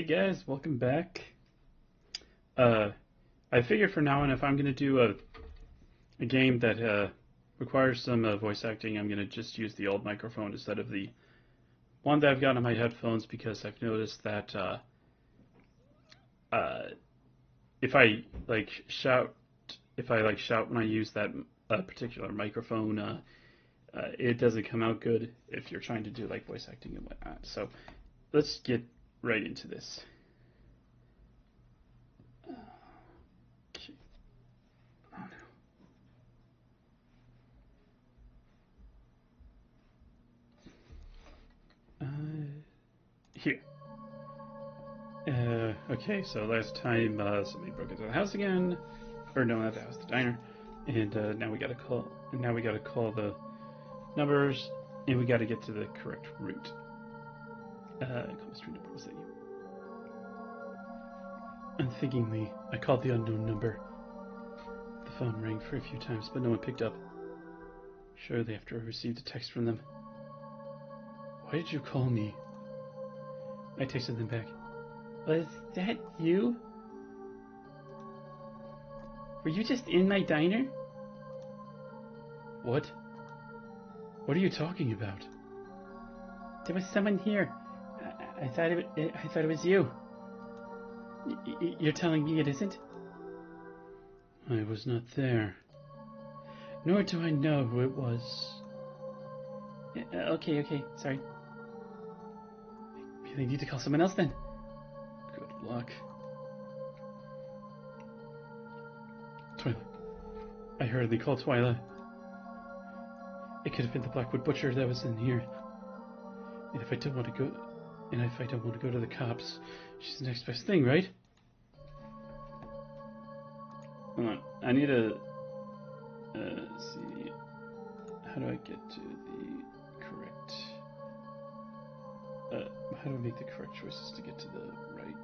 guys, welcome back. Uh, I figured for now on, if I'm going to do a game that requires some voice acting, I'm going to just use the old microphone instead of the one that I've got on my headphones, because I've noticed that if I shout, when I use that particular microphone, it doesn't come out good if you're trying to do like voice acting and whatnot. So let's get right into this. Okay. Oh no. Here. Okay, so last time somebody broke into the house again, or no, not the house, the diner, and now we gotta call the numbers, and we gotta get to the correct route. Call the street number. Was that you? Unthinkingly, I called the unknown number. The phone rang for a few times, but no one picked up. Shortly after, I received a text from them. Why did you call me? I texted them back. Was that you? Were you just in my diner? What? What are you talking about? There was someone here. I thought it was you. You're telling me it isn't? I was not there. Nor do I know who it was. Okay, sorry. I really need to call someone else then. Good luck. Twyla. I hurriedly called Twyla. It could have been the Blackwood Butcher that was in here. And if I don't want to go to the cops, she's the next best thing, right? Hold on. I need to see. How do I get to the correct? How do I make the correct choices to get to the right?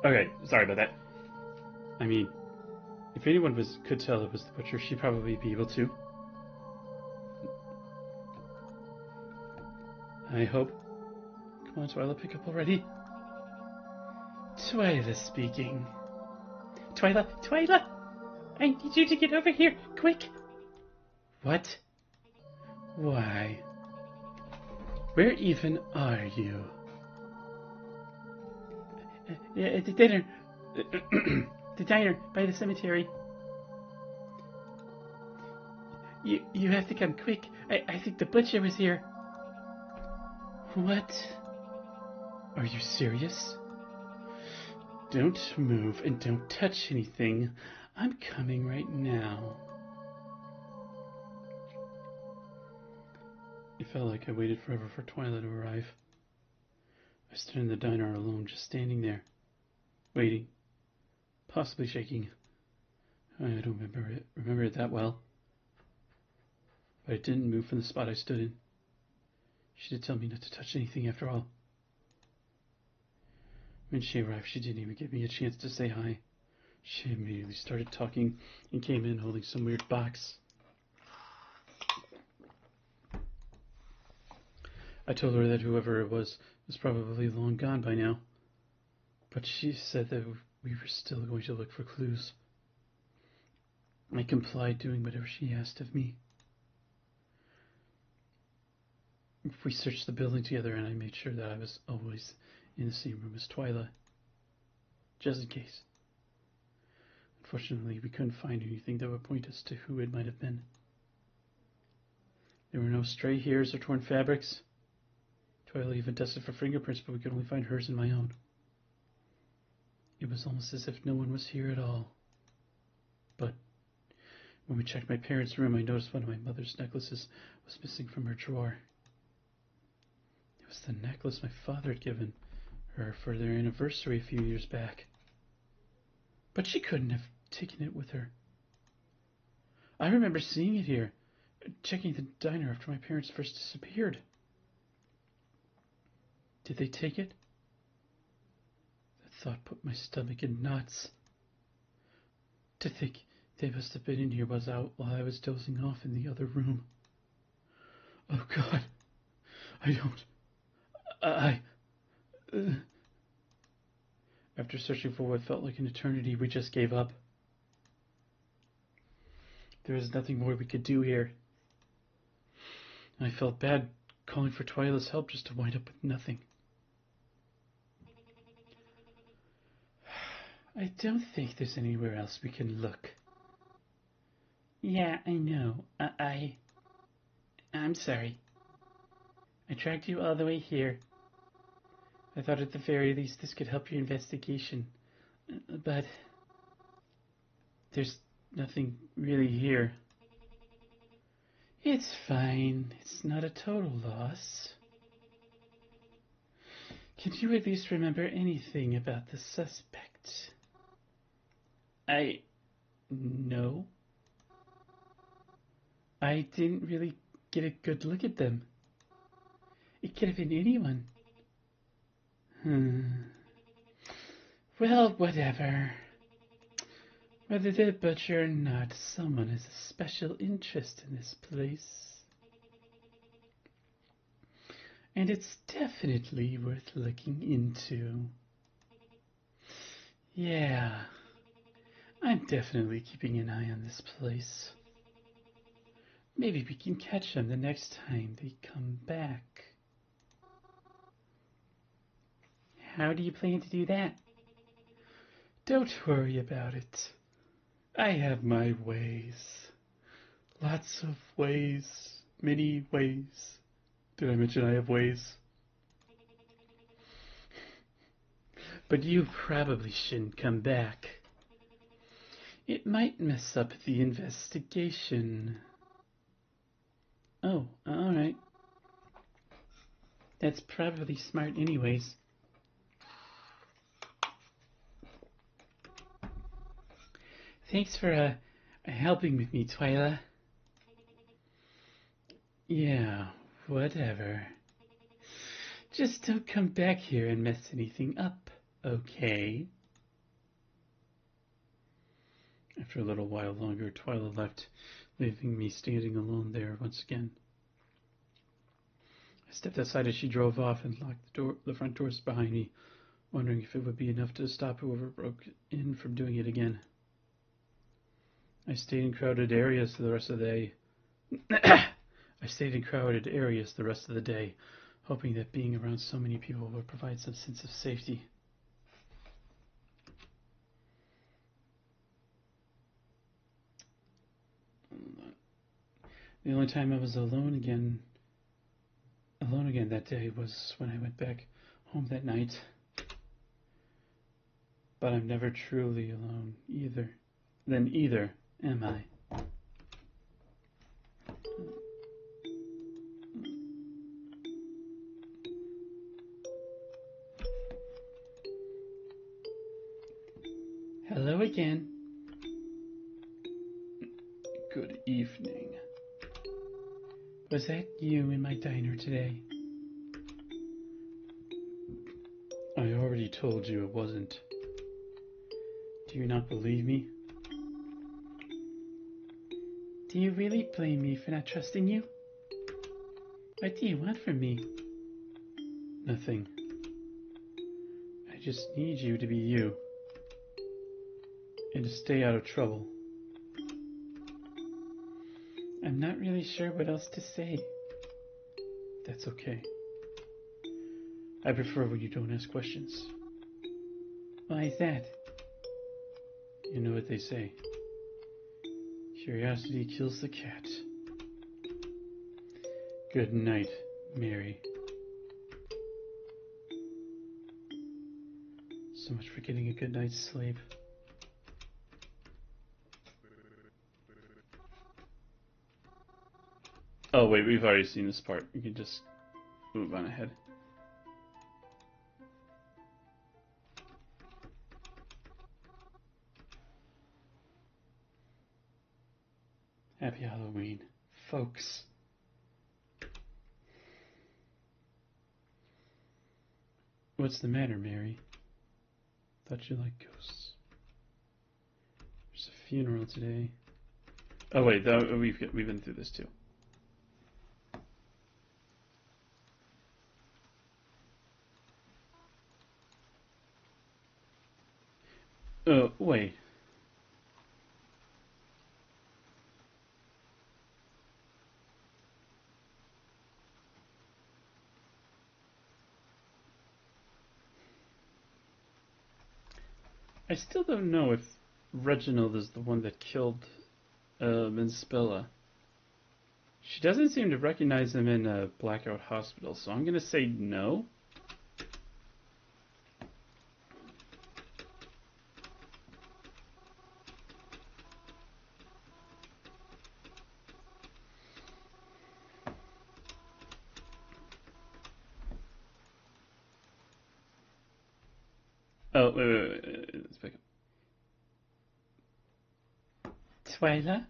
Okay, sorry about that. I mean, if anyone could tell it was the butcher, she'd probably be able to. I hope. Come on, Twyla, pick up already. Twyla speaking. Twyla! I need you to get over here, quick! What? Why? Where even are you? The diner. The diner by the cemetery. You have to come quick. I think the butcher was here. What? Are you serious? Don't move and don't touch anything. I'm coming right now. It felt like I waited forever for Twyla to arrive. I stood in the diner alone, just standing there, waiting, possibly shaking. I don't remember it that well. But I didn't move from the spot I stood in. She did tell me not to touch anything after all. When she arrived, she didn't even give me a chance to say hi. She immediately started talking and came in holding some weird box. I told her that whoever it was probably long gone by now. But she said that we were still going to look for clues. I complied, doing whatever she asked of me. We searched the building together, and I made sure that I was always in the same room as Twyla, just in case. Unfortunately, we couldn't find anything that would point us to who it might have been. There were no stray hairs or torn fabrics. Twyla even tested for fingerprints, but we could only find hers and my own. It was almost as if no one was here at all. When we checked my parents' room, I noticed one of my mother's necklaces was missing from her drawer. It was the necklace my father had given her for their anniversary a few years back. But she couldn't have taken it with her. I remember seeing it here, checking the diner after my parents first disappeared. Did they take it? That thought put my stomach in knots. To think they must have been in here while I was dozing off in the other room. Oh God, I don't... After searching for what felt like an eternity, we just gave up. There was nothing more we could do here. I felt bad calling for Twyla's help just to wind up with nothing. I don't think there's anywhere else we can look. Yeah, I know. I'm sorry. I dragged you all the way here. I thought at the very least this could help your investigation. But there's nothing really here. It's fine. It's not a total loss. Can you at least remember anything about the suspect? No. I didn't really get a good look at them. It could have been anyone. Well, whatever. Whether they're butcher or not, someone has a special interest in this place. And it's definitely worth looking into. Yeah, I'm definitely keeping an eye on this place. Maybe we can catch them the next time they come back. How do you plan to do that? Don't worry about it. I have my ways. Lots of ways. Many ways. Did I mention I have ways? But you probably shouldn't come back. It might mess up the investigation. Oh, alright. That's probably smart anyways. Thanks for helping with me, Twyla. Yeah, whatever. Just don't come back here and mess anything up, okay? After a little while longer, Twyla left, leaving me standing alone there once again. I stepped outside as she drove off and locked the front doors behind me, wondering if it would be enough to stop whoever broke in from doing it again. I stayed in crowded areas the rest of the day. Hoping that being around so many people would provide some sense of safety. The only time I was alone again that day was when I went back home that night. But I'm never truly alone either. Either am I. Hello again. Good evening. Was that you in my diner today? I already told you it wasn't. Do you not believe me? Do you really blame me for not trusting you? What do you want from me? Nothing. I just need you to be you. And to stay out of trouble. I'm not really sure what else to say. That's okay. I prefer when you don't ask questions. Why is that? You know what they say. Curiosity kills the cat. Good night, Mary. So much for getting a good night's sleep. Oh wait, we've already seen this part. We can just move on ahead. Happy Halloween, folks. What's the matter, Mary? Thought you liked ghosts. There's a funeral today. Oh wait, we've been through this too. Oh wait. I still don't know if Reginald is the one that killed Ms. Bella. She doesn't seem to recognize him in a Blackout Hospital, so I'm gonna say no. Oh, wait. Let's pick up. Twyla?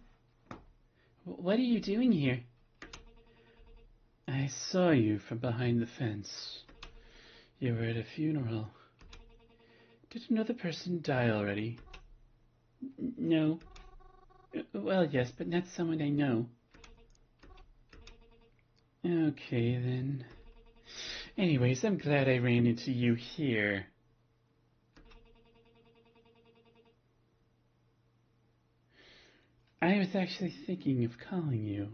What are you doing here? I saw you from behind the fence. You were at a funeral. Did another person die already? No. Well, yes, but not someone I know. Okay, then. Anyways, I'm glad I ran into you here. I was actually thinking of calling you,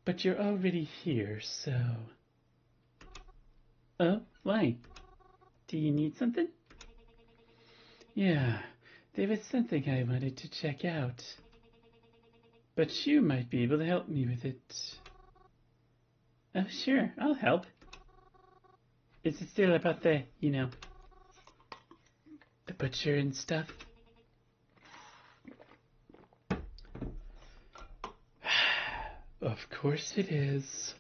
but you're already here, so... Oh, why? Do you need something? Yeah, there was something I wanted to check out. But you might be able to help me with it. Oh, sure, I'll help. Is it still about the butcher and stuff? Of course it is.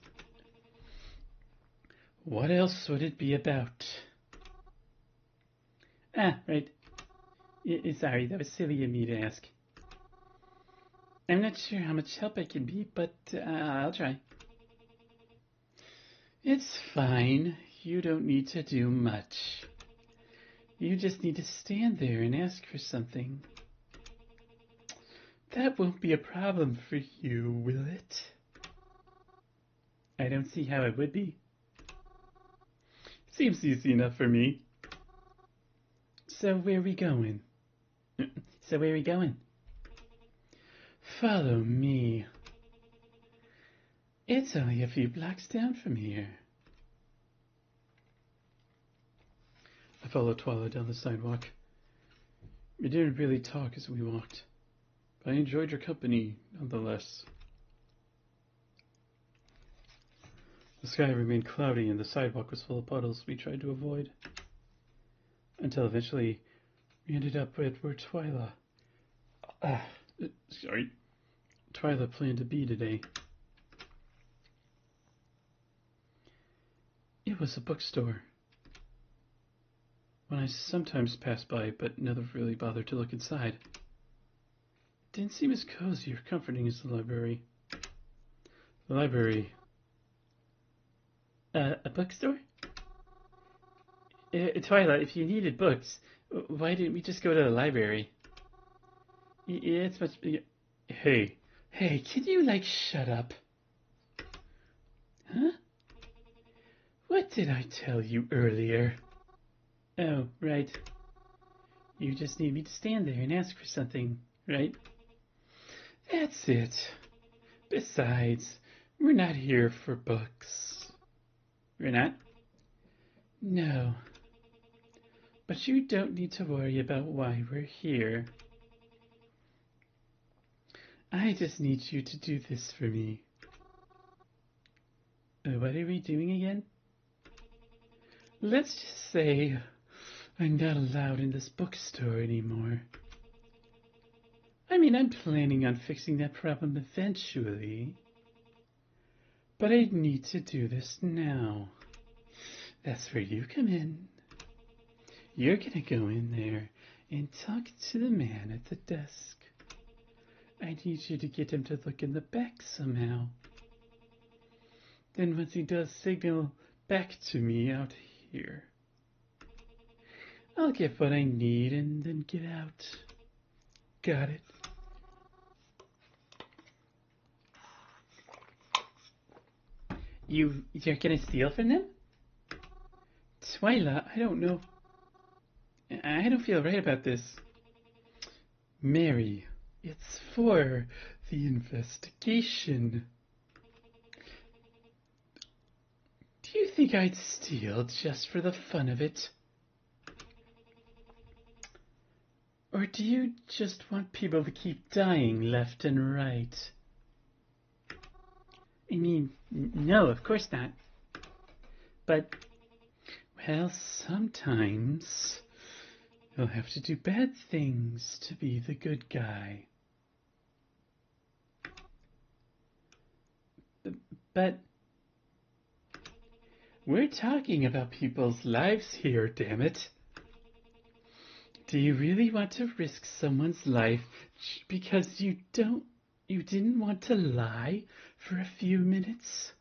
What else would it be about? Ah, right. Sorry, that was silly of me to ask. I'm not sure how much help I can be, but I'll try. It's fine. You don't need to do much. You just need to stand there and ask for something. That won't be a problem for you, will it? I don't see how it would be. Seems easy enough for me. So where are we going? Follow me. It's only a few blocks down from here. I followed Twyla down the sidewalk. We didn't really talk as we walked, but I enjoyed your company nonetheless. The sky remained cloudy and the sidewalk was full of puddles we tried to avoid. Until eventually we ended up at where Twyla planned to be today. It was a bookstore. One I sometimes pass by, but never really bothered to look inside. It didn't seem as cozy or comforting as the library. A bookstore? Twyla, if you needed books, why didn't we just go to the library? Yeah, it's much... Hey, can you, shut up? Huh? What did I tell you earlier? Oh, right. You just need me to stand there and ask for something, right? That's it. Besides, we're not here for books. We're not? No. But you don't need to worry about why we're here. I just need you to do this for me. What are we doing again? Let's just say I'm not allowed in this bookstore anymore. I mean, I'm planning on fixing that problem eventually. But I need to do this now. That's where you come in. You're gonna go in there and talk to the man at the desk. I need you to get him to look in the back somehow. Then once he does, signal back to me out here. I'll get what I need and then get out. Got it? You're gonna steal from them? Twyla, I don't know. I don't feel right about this. Mary, it's for the investigation. Do you think I'd steal just for the fun of it? Or do you just want people to keep dying left and right? I mean, no, of course not. But, well, sometimes you'll have to do bad things to be the good guy. But we're talking about people's lives here, damn it. Do you really want to risk someone's life because you didn't want to lie for a few minutes?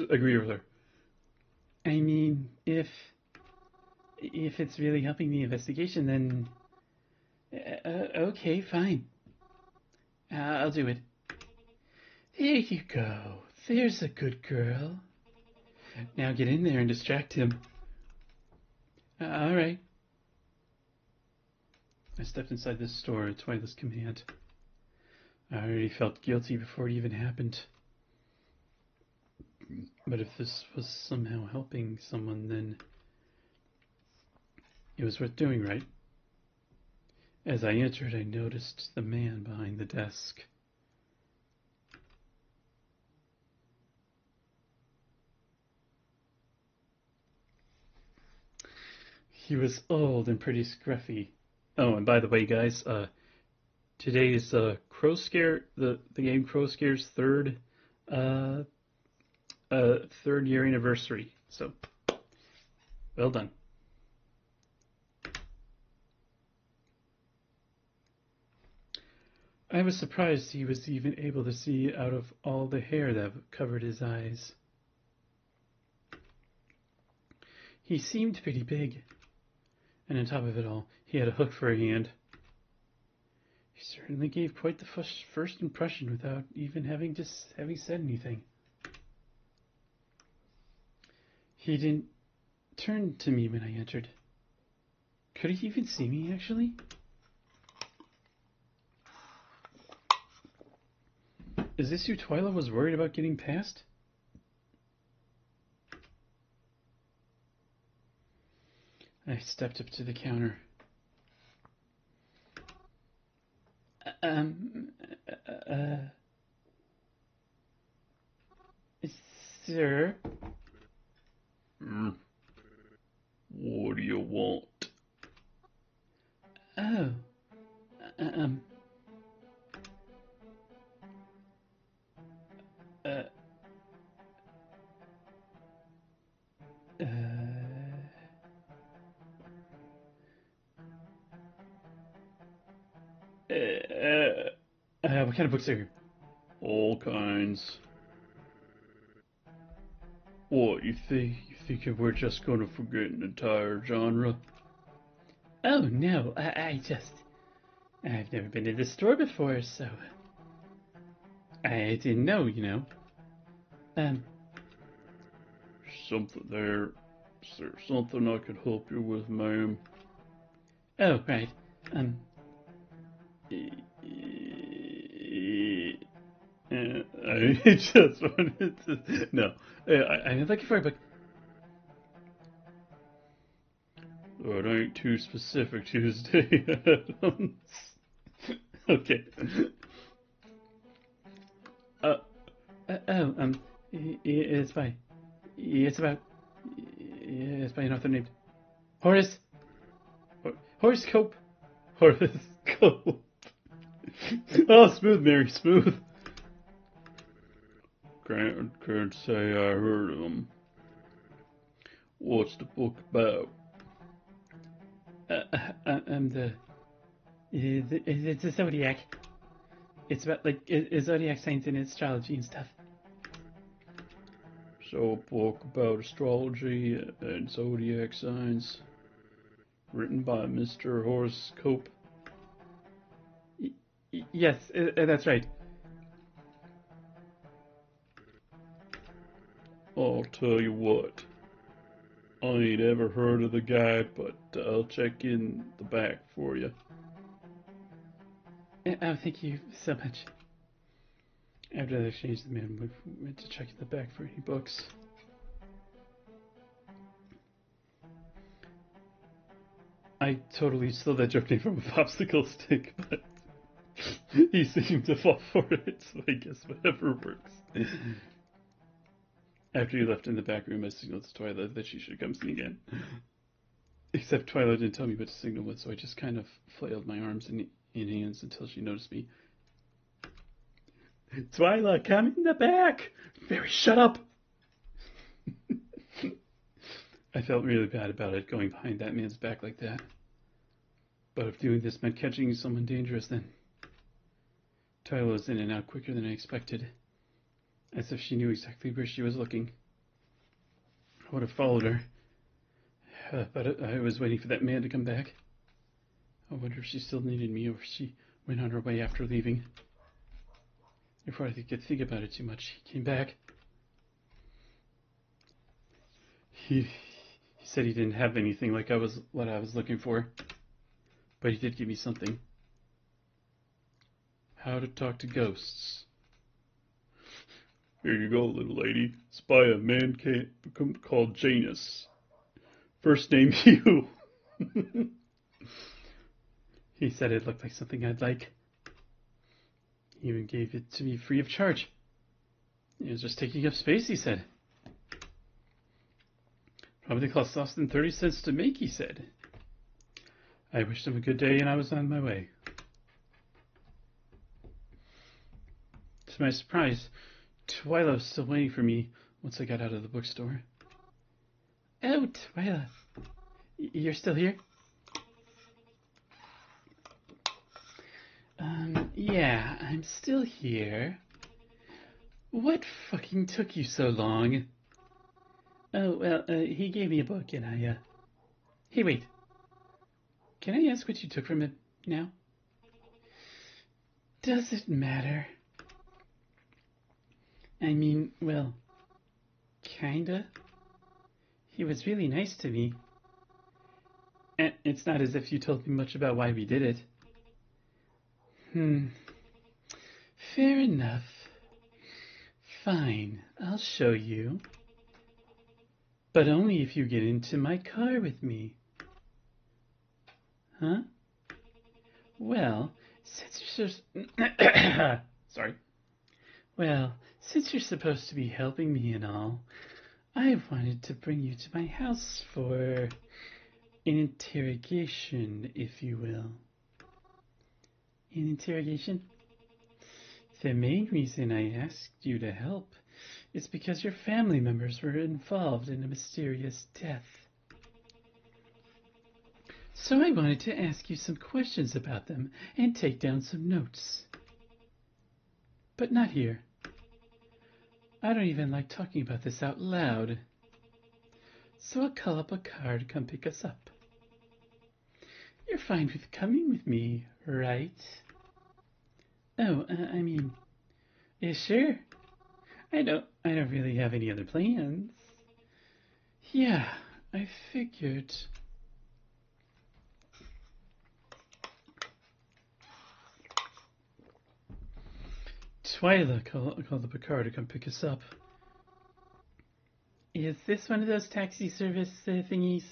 Agree with her. I mean, if it's really helping the investigation, then okay, fine. I'll do it. There you go. There's a good girl. Now get in there and distract him. All right. I stepped inside this store at Twyla's command. I already felt guilty before it even happened. But if this was somehow helping someone, then it was worth doing, right? As I entered, I noticed the man behind the desk. He was old and pretty scruffy. Oh, and by the way, guys, today is Crow Scare, the game Crow Scare's third year anniversary. So, well done. I was surprised he was even able to see out of all the hair that covered his eyes. He seemed pretty big, and on top of it all, he had a hook for a hand. He certainly gave quite the first impression without even having said anything. He didn't turn to me when I entered. Could he even see me, actually? Is this who Twyla was worried about getting past? I stepped up to the counter. Sir? What do you want? Oh, what kind of books are here? All kinds. What, you think we're just gonna forget an entire genre? Oh, no, I've never been to the store before, so I didn't know, you know. Something there. Is there something I could help you with, ma'am? Oh, right. I just wanted to... No. I'm looking for a book. That ain't too specific, Tuesday. Okay. It's by... It's about... It's by an author named... Horoscope. horoscope. Oh, smooth, Mary, smooth. Can't say I heard of him. What's the book about? It's a zodiac. It's about like zodiac signs and astrology and stuff. So a book about astrology and zodiac signs, written by Mr. Horoscope. Yes, that's right. I'll tell you what. I ain't ever heard of the guy, but I'll check in the back for you. Oh, thank you so much. After the exchange, the man went to check in the back for any books. I totally stole that joke name from a popsicle stick, but he seemed to fall for it, so I guess whatever works. After he left in the back room, I signaled to Twyla that she should come see again. Except Twyla didn't tell me what to signal with, so I just kind of flailed my arms in hands until she noticed me. Twyla, come in the back! Mary, shut up! I felt really bad about it, going behind that man's back like that. But if doing this meant catching someone dangerous, then... Twyla was in and out quicker than I expected, as if she knew exactly where she was looking. I would have followed her, but I was waiting for that man to come back. I wonder if she still needed me or if she went on her way after leaving. Before I could think about it too much, he came back. He said he didn't have anything like what I was looking for, but he did give me something. How to talk to ghosts. Here you go, little lady. It's by a man called Janus. First name you. He said it looked like something I'd like. He even gave it to me free of charge. It was just taking up space, he said. Probably cost less than 30 cents to make, he said. I wished him a good day and I was on my way. To my surprise, Twyla was still waiting for me once I got out of the bookstore. Oh, Twyla, you're still here? Yeah, I'm still here. What fucking took you so long? Oh, well, he gave me a book and I, Hey, wait. Can I ask what you took from it now? Does it matter? I mean, well, kinda. He was really nice to me. And it's not as if you told me much about why we did it. Fair enough. Fine, I'll show you. But only if you get into my car with me. Huh? Well, since you're Sorry. Well, since you're supposed to be helping me and all, I wanted to bring you to my house for an interrogation, if you will. An interrogation? The main reason I asked you to help is because your family members were involved in a mysterious death. So I wanted to ask you some questions about them and take down some notes. But not here. I don't even like talking about this out loud. So I'll call up a car to come pick us up. You're fine with coming with me, right? Oh, I mean, yeah, sure. I don't really have any other plans. Yeah, I figured. Twyla called up a car to come pick us up. Is this one of those taxi service thingies?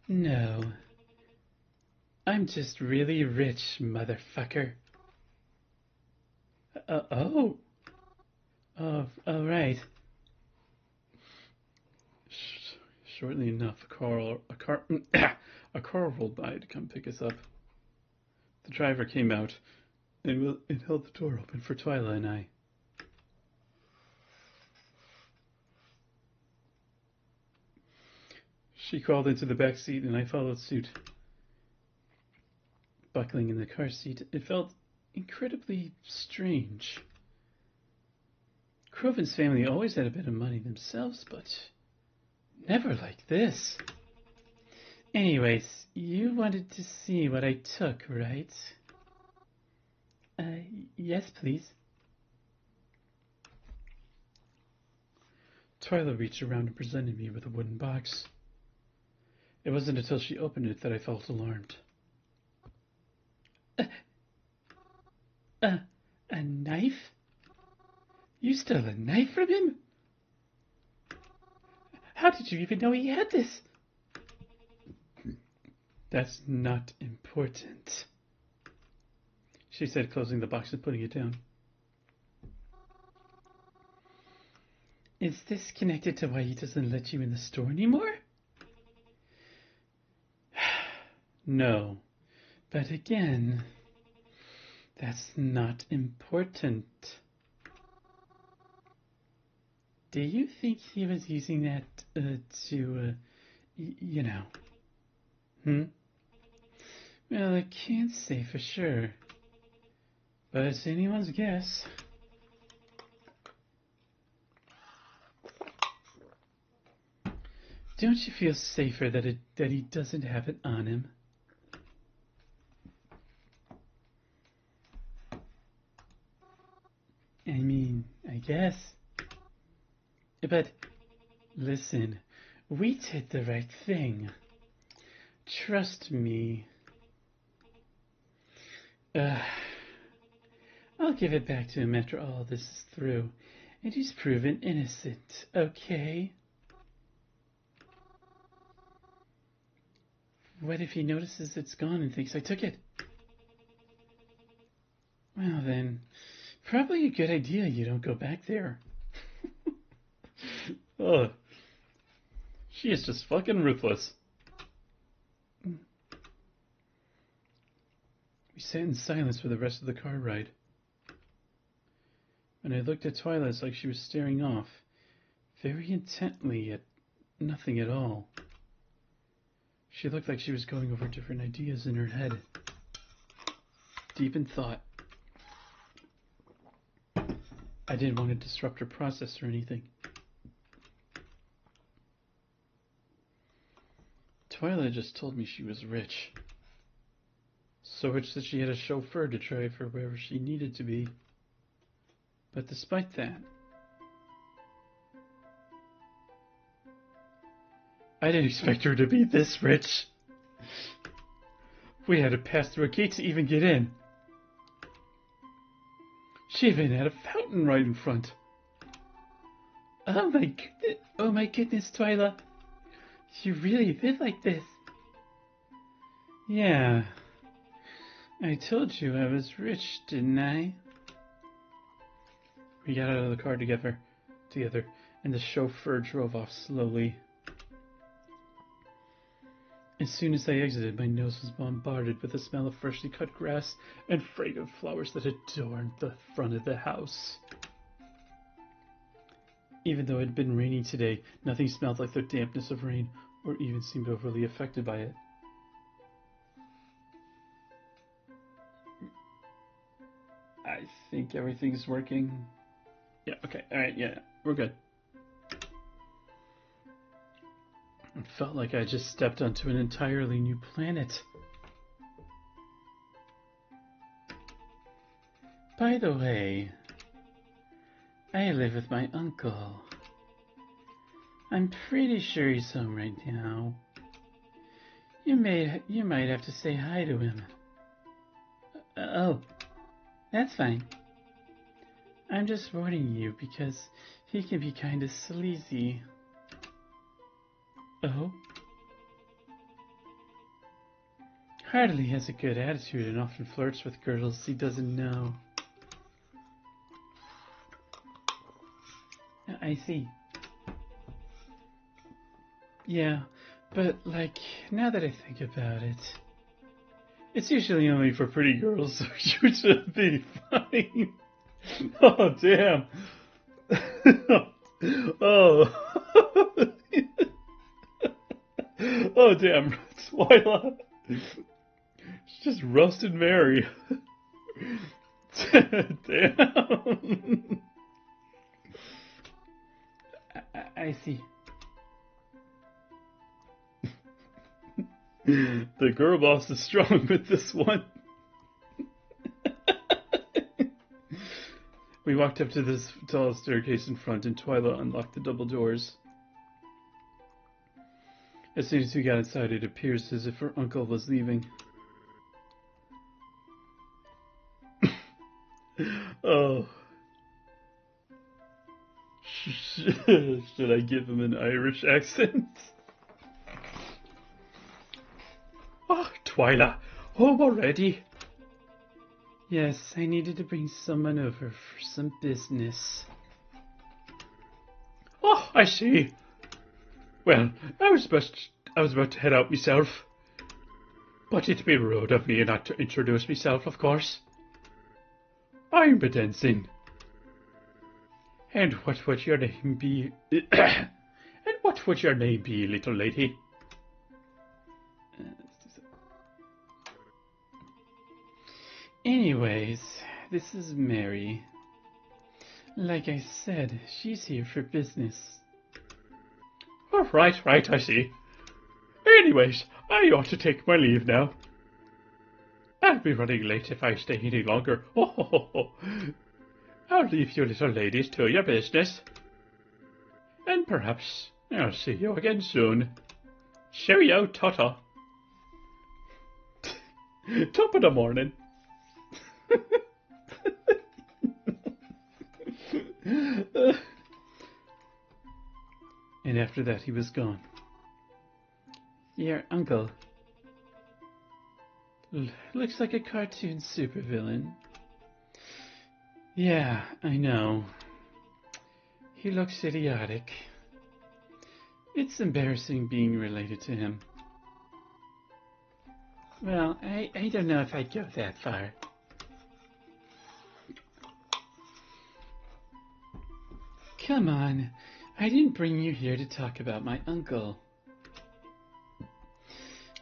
No. I'm just really rich, motherfucker. Oh, right. Shortly enough, a car rolled by to come pick us up. The driver came out and held the door open for Twyla and I. She crawled into the back seat and I followed suit. Buckling in the car seat, it felt incredibly strange. Croven's family always had a bit of money themselves, but never like this. Anyways, you wanted to see what I took, right? Yes, please. Twyla reached around and presented me with a wooden box. It wasn't until she opened it that I felt alarmed. A knife? You stole a knife from him? How did you even know he had this? That's not important, she said, closing the box and putting it down. Is this connected to why he doesn't let you in the store anymore? No, but again, that's not important. Do you think he was using that to, you know? Well, I can't say for sure, but it's anyone's guess. Don't you feel safer that he doesn't have it on him? I mean, I guess. But listen, we did the right thing. Trust me. I'll give it back to him after all this is through, and he's proven innocent, okay? What if he notices it's gone and thinks I took it? Well then, probably a good idea you don't go back there. Ugh. She is just fucking ruthless. We sat in silence for the rest of the car ride. When I looked at Twyla, it's like she was staring off, very intently at nothing at all. She looked like she was going over different ideas in her head, deep in thought. I didn't want to disrupt her process or anything. Twyla just told me she was rich. So rich that she had a chauffeur to drive her wherever she needed to be. But despite that, I didn't expect her to be this rich. We had to pass through a gate to even get in. She even had a fountain right in front. Oh my goodness, Twyla. You really live like this. Yeah. I told you I was rich, didn't I? We got out of the car together, and the chauffeur drove off slowly. As soon as I exited, my nose was bombarded with the smell of freshly cut grass and fragrant flowers that adorned the front of the house. Even though it had been raining today, nothing smelled like the dampness of rain, or even seemed overly affected by it. I think everything's working. Yeah, okay, alright, yeah, we're good. It felt like I just stepped onto an entirely new planet. By the way, I live with my uncle. I'm pretty sure he's home right now. You might have to say hi to him. Oh, that's fine. I'm just warning you because he can be kinda sleazy. Oh? Hardly has a good attitude and often flirts with girls he doesn't know. I see. Yeah, but, like, now that I think about it, it's usually only for pretty girls, so you should be fine. Oh, damn. Oh. Oh, damn. Twyla. She's just roasted Mary. Damn. I see. The girl boss is strong with this one. We walked up to this tall staircase in front, and Twyla unlocked the double doors. As soon as we got inside, it appears as if her uncle was leaving. Oh. Should I give him an Irish accent? Oh, Twyla, home already? Yes, I needed to bring someone over for some business. Oh, I see. Well, I was about to head out myself. But it'd be rude of me not to introduce myself, of course. I'm Bedenzin. And what would your name be? And what would your name be, little lady? Anyways, this is Mary. Like I said, she's here for business. Oh, right, I see. Anyways, I ought to take my leave now. I'll be running late if I stay any longer. Oh. I'll leave you little ladies to your business. And perhaps I'll see you again soon. Cheerio, Tata. Top of the morning. And after that he was gone. Your uncle looks like a cartoon supervillain. Yeah, I know. He looks idiotic. It's embarrassing being related to him. Well, I don't know if I'd go that far. Come on, I didn't bring you here to talk about my uncle.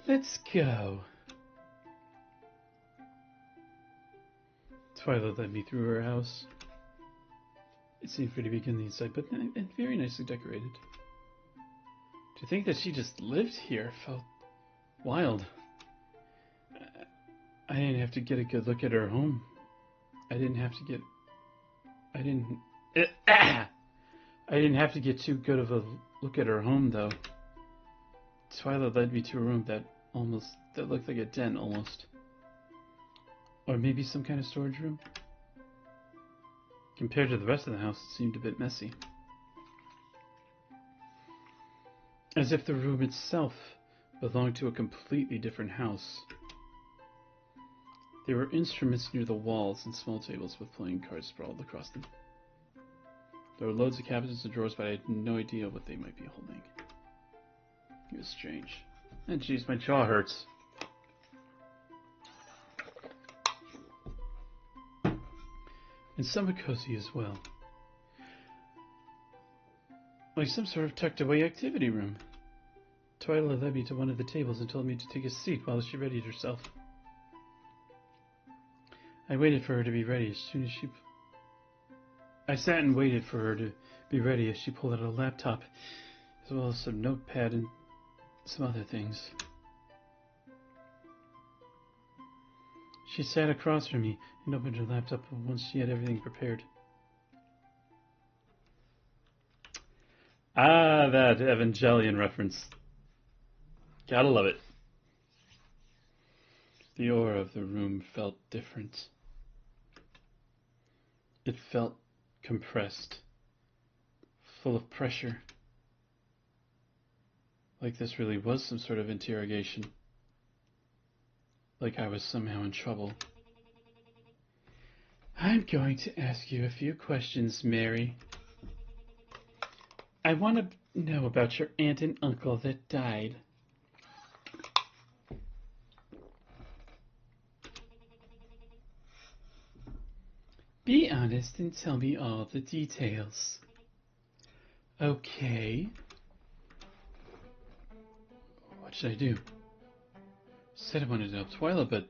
Let's go. Twyla led me through her house. It seemed pretty big on the inside, but very nicely decorated. To think that she just lived here felt wild. I didn't have to get a good look at her home. I didn't have to get too good of a look at her home, though. Twyla led me to a room that looked like a den, almost. Or maybe some kind of storage room? Compared to the rest of the house, it seemed a bit messy. As if the room itself belonged to a completely different house. There were instruments near the walls and small tables with playing cards sprawled across them. There were loads of cabinets and drawers, but I had no idea what they might be holding. It was strange. And geez, my jaw hurts. And somewhat cozy as well. Like some sort of tucked away activity room. Twyla led me to one of the tables and told me to take a seat while she readied herself. I waited for her to be ready as soon as she... I sat and waited for her to be ready as she pulled out a laptop, as well as some notepad and some other things. She sat across from me and opened her laptop once she had everything prepared. Ah, that Evangelion reference. Gotta love it. The aura of the room felt different. It felt compressed, full of pressure. Like this really was some sort of interrogation. Like I was somehow in trouble. I'm going to ask you a few questions, Mary. I want to know about your aunt and uncle that died. Be honest and tell me all the details. Okay. What should I do? Said I wanted to help Twyla, but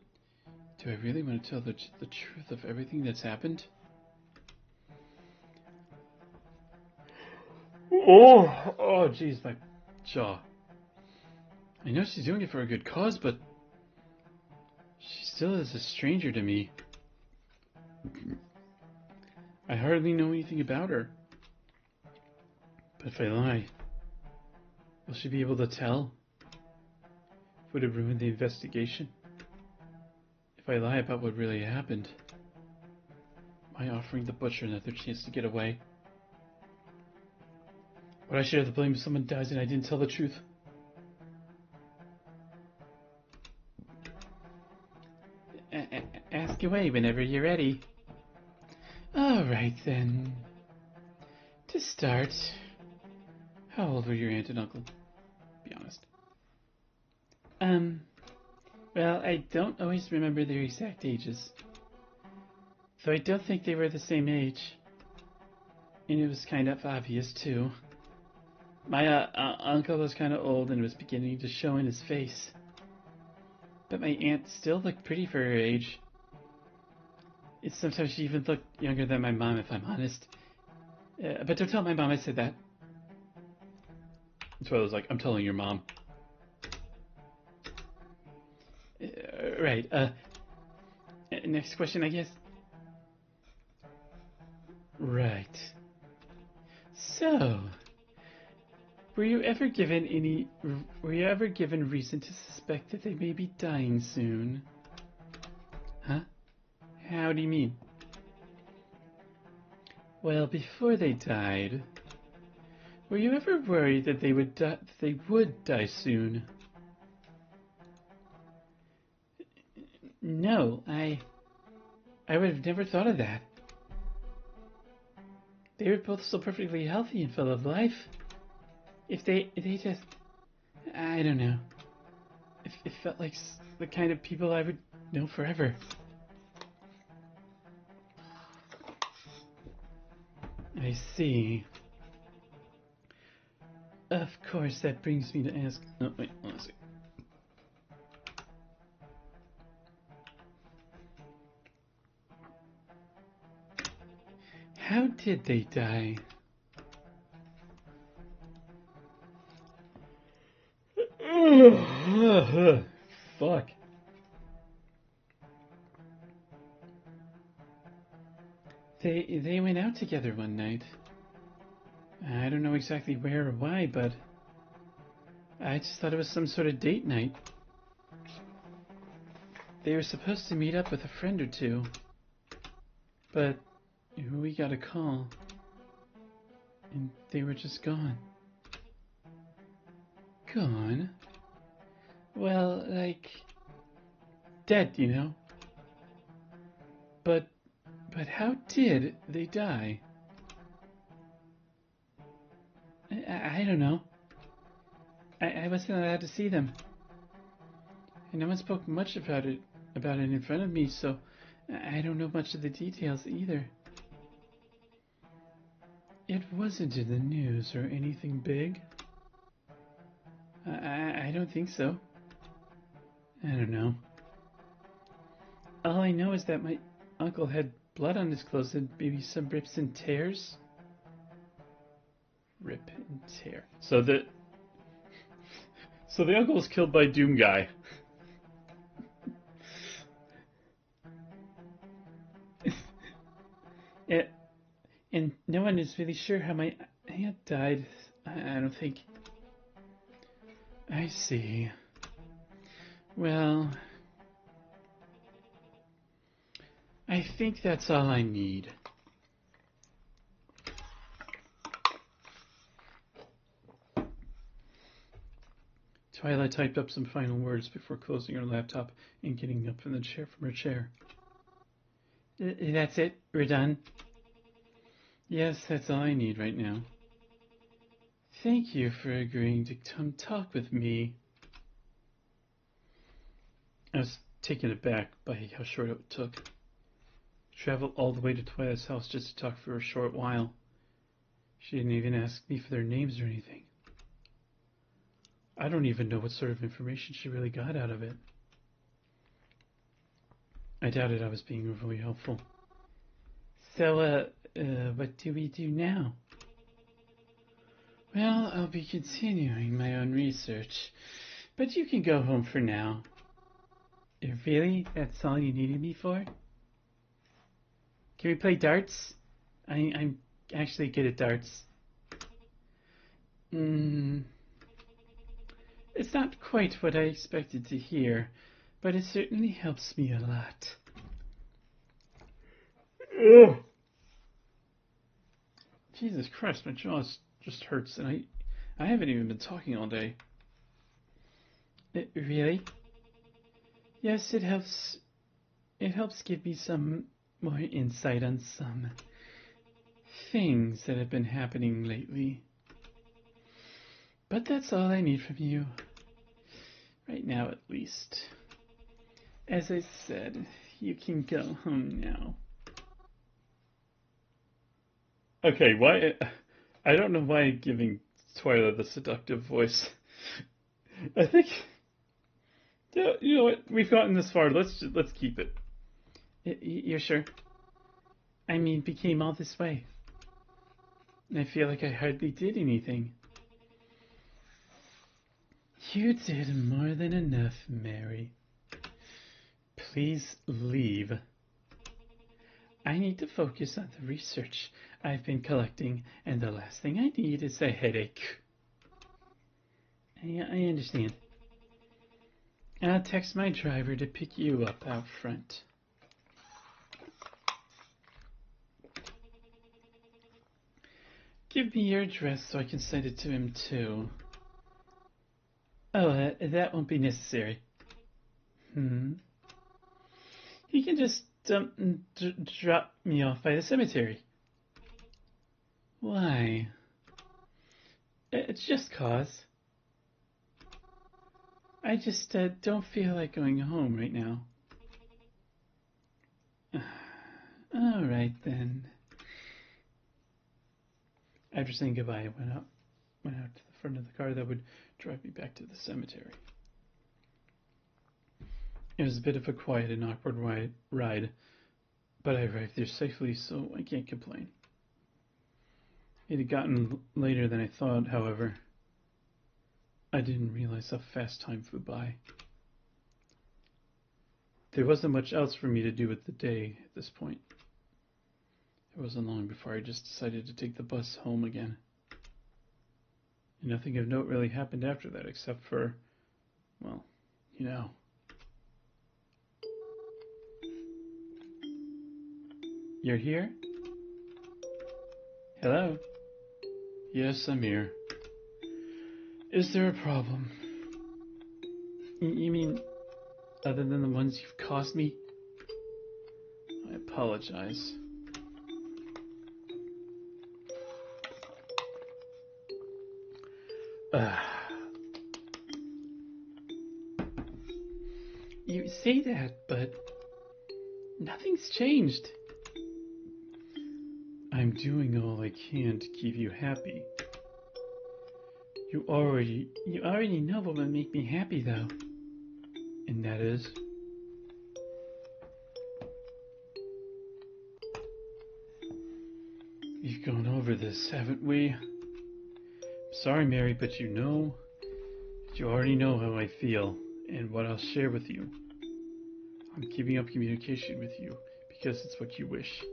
do I really want to tell the truth of everything that's happened? Oh, jeez, my jaw. I know she's doing it for a good cause, but she still is a stranger to me. I hardly know anything about her. But if I lie, will she be able to tell? Would it ruin the investigation? If I lie about what really happened, am I offering the butcher another chance to get away? Would I share the blame if someone dies and I didn't tell the truth? Ask away whenever you're ready. Alright then. To start, how old were your aunt and uncle? Be honest. Well, I don't always remember their exact ages. Though I don't think they were the same age. And it was kind of obvious, too. My uncle was kind of old and was beginning to show in his face. But my aunt still looked pretty for her age. Sometimes she even looked younger than my mom, if I'm honest. But don't tell my mom I said that. That's why I was like, I'm telling your mom. Right, next question, I guess. Right. So, were you ever given reason to suspect that they may be dying soon? Huh? How do you mean? Well, before they died, were you ever worried that they would die soon? No, I would have never thought of that. They were both so perfectly healthy and full of life. If they just, I don't know. It felt like the kind of people I would know forever. I see. Of course, that brings me to ask. Oh, wait, let's see. How did they die? Fuck. They went out together one night. I don't know exactly where or why, but I just thought it was some sort of date night. They were supposed to meet up with a friend or two, but we got a call, and they were just gone. Gone? Well, like, dead, you know? But how did they die? I don't know. I wasn't allowed to see them. And no one spoke much about it in front of me, so I don't know much of the details either. It wasn't in the news or anything big. I don't think so. I don't know. All I know is that my uncle had blood on his clothes and maybe some rips and tears. Rip and tear. So the uncle was killed by Doom Guy. And no one is really sure how my aunt died. I don't think. I see. Well, I think that's all I need. Twyla typed up some final words before closing her laptop and getting up from her chair. That's it? We're done? Yes, that's all I need right now. Thank you for agreeing to come talk with me. I was taken aback by how short it took. Travel all the way to Twyla's house just to talk for a short while. She didn't even ask me for their names or anything. I don't even know what sort of information she really got out of it. I doubted I was being overly helpful. So, what do we do now? Well, I'll be continuing my own research, but you can go home for now. Really? That's all you needed me for? Can we play darts? I'm actually good at darts. It's not quite what I expected to hear, but it certainly helps me a lot. Ugh. Jesus Christ, my jaw just hurts, and I haven't even been talking all day. Really? Yes, it helps. It helps give me some more insight on some things that have been happening lately. But that's all I need from you. Right now, at least. As I said, you can go home now. Okay, why? I don't know why I'm giving Twyla the seductive voice. I think, yeah, you know what? We've gotten this far. Let's keep it. You're sure? I mean, became all this way. I feel like I hardly did anything. You did more than enough, Mary. Please leave. I need to focus on the research I've been collecting, and the last thing I need is a headache. I understand. I'll text my driver to pick you up out front. Give me your address so I can send it to him too. Oh, that won't be necessary. He can just drop me off by the cemetery. Why? It's just cause. I just don't feel like going home right now. All right then. After saying goodbye, I went out to the front of the car that would drive me back to the cemetery. It was a bit of a quiet and awkward ride, but I arrived there safely, so I can't complain. It had gotten later than I thought, however. I didn't realize how fast time flew by. There wasn't much else for me to do with the day at this point. It wasn't long before I just decided to take the bus home again. And nothing of note really happened after that, except for, well, you know. You're here? Hello? Yes, I'm here. Is there a problem? You mean, other than the ones you've caused me? I apologize. You say that, but nothing's changed. I'm doing all I can to keep you happy. You already know what would make me happy, though. And that is... We've gone over this, haven't we? I'm sorry, Mary, but you already know how I feel and what I'll share with you. I'm keeping up communication with you because it's what you wish.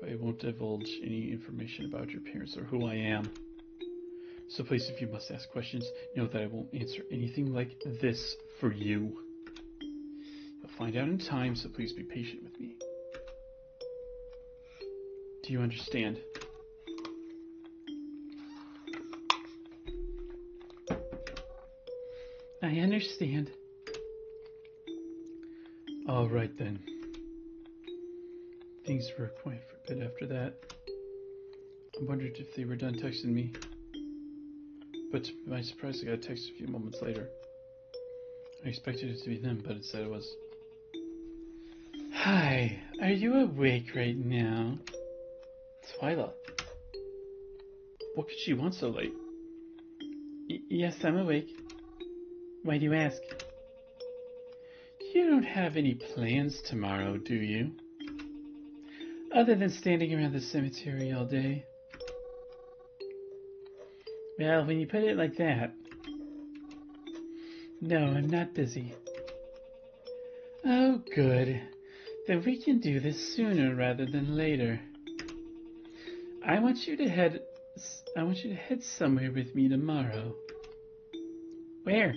But I won't divulge any information about your parents or who I am. So please, if you must ask questions, know that I won't answer anything like this for you. You'll find out in time, so please be patient with me. Do you understand? I understand. All right then. Things were quiet for a bit after that. I wondered if they were done texting me. But to my surprise, I got a text a few moments later. I expected it to be them, but it said it was. Hi, are you awake right now? Twyla. What could she want so late? Yes, I'm awake. Why do you ask? You don't have any plans tomorrow, do you? Other than standing around the cemetery all day? Well, when you put it like that... No, I'm not busy. Oh, good. Then we can do this sooner rather than later. I want you to head somewhere with me tomorrow. Where?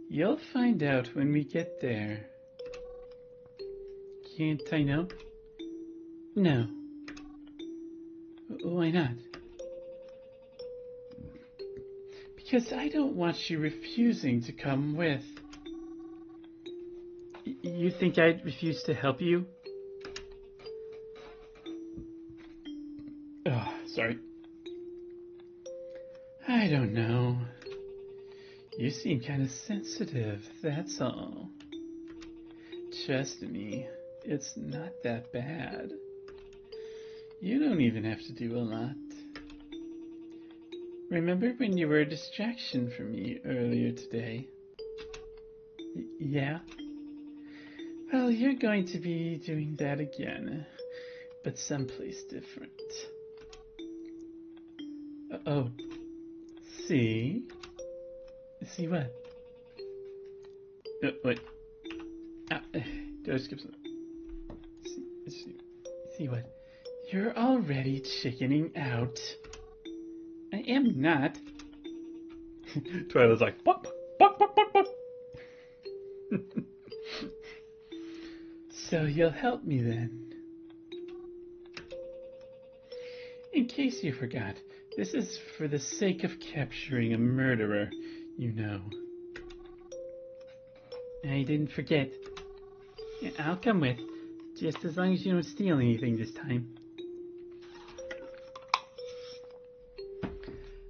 You'll find out when we get there. Can't I know? No. Why not? Because I don't want you refusing to come with. You think I'd refuse to help you? Oh, sorry. I don't know. You seem kind of sensitive, that's all. Trust me, it's not that bad. You don't even have to do a lot. Remember when you were a distraction for me earlier today? Yeah? Well, you're going to be doing that again, but someplace different. Oh. See? See what? Wait. Did I skip something? See what? You're already chickening out. I am not. Twyla's like, buck, buck, buck, buck, buck. So you'll help me then. In case you forgot, this is for the sake of capturing a murderer, you know. I didn't forget. I'll come with, just as long as you don't steal anything this time.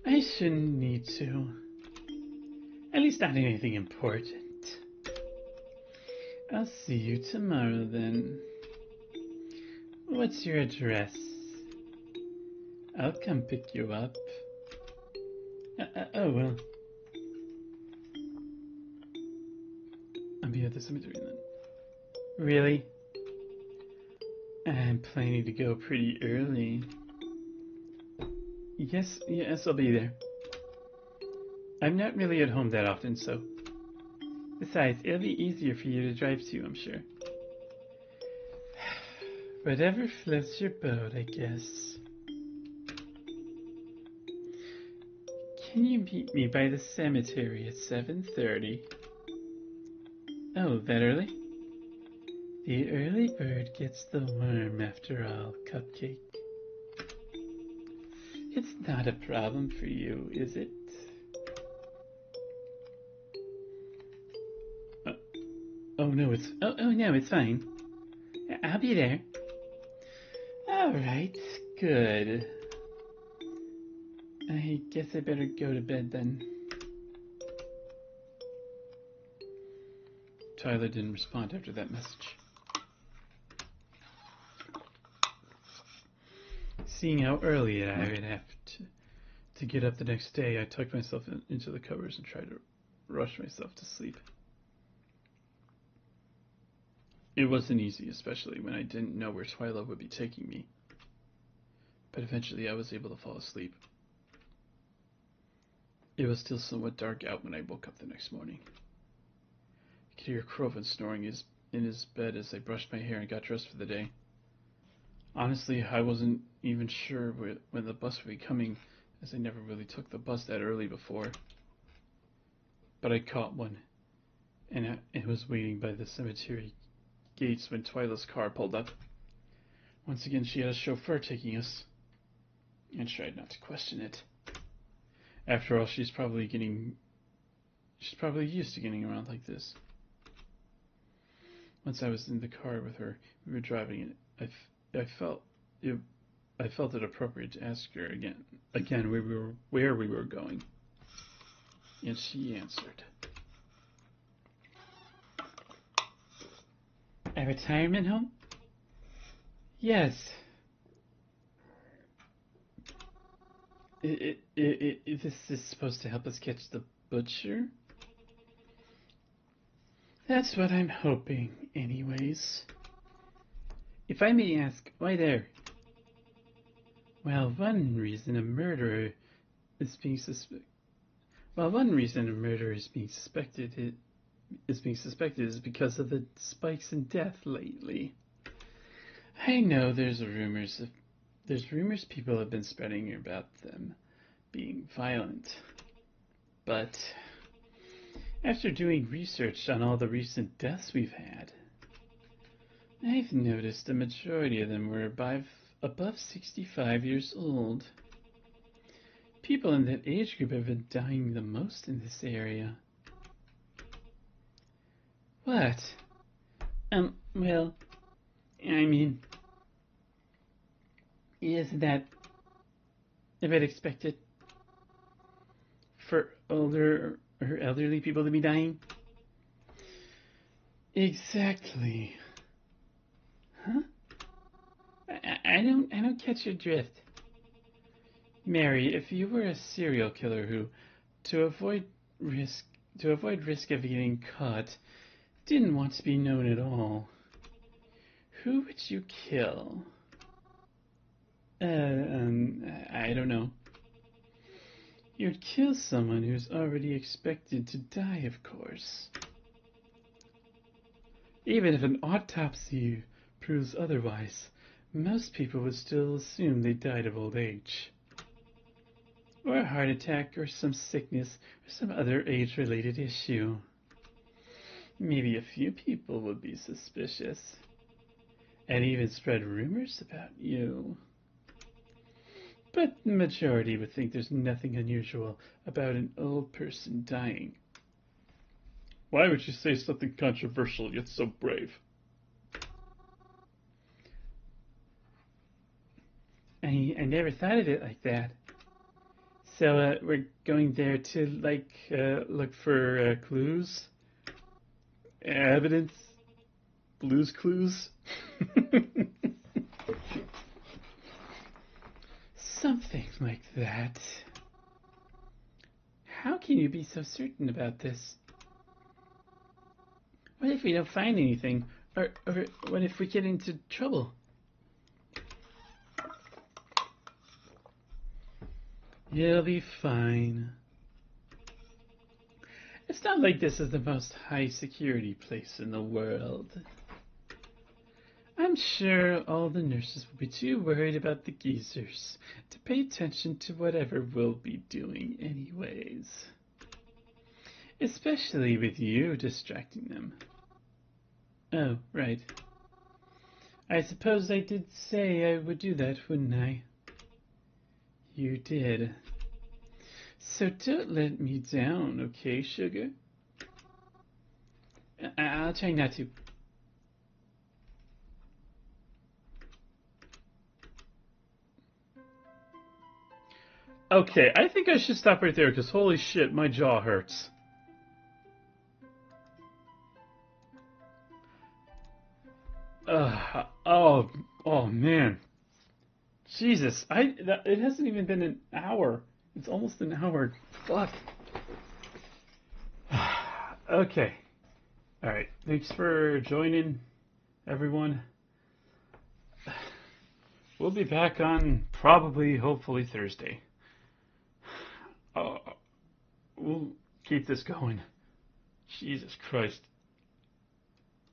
I shouldn't need to. At least not anything important. I'll see you tomorrow then. What's your address? I'll come pick you up. Oh, well. I'll be at the cemetery then. Really? I'm planning to go pretty early. Yes, I'll be there. I'm not really at home that often, so... Besides, it'll be easier for you to drive to, I'm sure. Whatever floats your boat, I guess. Can you meet me by the cemetery at 7:30? Oh, that early? The early bird gets the worm, after all, Cupcake. It's not a problem for you, is it? Oh no, it's fine. I'll be there. All right, good. I guess I better go to bed then. Twyla didn't respond after that message. Seeing how early I would have to get up the next day, I tucked myself into the covers and tried to rush myself to sleep. It wasn't easy, especially when I didn't know where Twyla would be taking me. But eventually I was able to fall asleep. It was still somewhat dark out when I woke up the next morning. I could hear Crovin snoring in his bed as I brushed my hair and got dressed for the day. Honestly, I wasn't even sure when the bus would be coming, as I never really took the bus that early before. But I caught one, and it was waiting by the cemetery gates when Twyla's car pulled up. Once again, she had a chauffeur taking us, and tried not to question it. After all, she's probably used to getting around like this. Once I was in the car with her, we were driving, and I felt it felt it appropriate to ask her again where we were going, and she answered. A retirement home? Yes. This is supposed to help us catch the butcher? That's what I'm hoping, anyways. If I may ask, why there? Well, one reason a murderer is being suspected is because of the spikes in death lately. I know there's rumors people have been spreading about them being violent, but after doing research on all the recent deaths we've had, I've noticed the majority of them were above 65 years old. People in that age group have been dying the most in this area. What? Well, I mean, isn't that a bit expected for older or elderly people to be dying? Exactly. Huh? I don't catch your drift. Mary, if you were a serial killer who, to avoid risk of getting caught, didn't want to be known at all, who would you kill? I don't know. You'd kill someone who's already expected to die, of course. Even if an autopsy proves otherwise, most people would still assume they died of old age. Or a heart attack, or some sickness, or some other age-related issue. Maybe a few people would be suspicious, and even spread rumors about you. But the majority would think there's nothing unusual about an old person dying. Why would you say something controversial yet so brave? I never thought of it like that. So, we're going there to, look for clues? Evidence? Blue's Clues? Something like that. How can you be so certain about this? What if we don't find anything? Or what if we get into trouble? You'll be fine. It's not like this is the most high security place in the world. I'm sure all the nurses will be too worried about the geezers to pay attention to whatever we'll be doing anyways. Especially with you distracting them. Oh, right. I suppose I did say I would do that, wouldn't I? You did. So don't let me down, okay, sugar? I'll try not to. Okay, I think I should stop right there, because holy shit, my jaw hurts. Oh man. Jesus, it hasn't even been an hour. It's almost an hour. Fuck. Okay. Alright, thanks for joining, everyone. We'll be back on hopefully Thursday. We'll keep this going. Jesus Christ.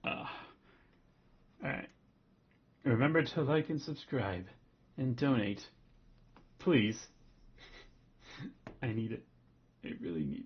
Alright. Remember to like and subscribe. And donate. Please. I need it. I really need it.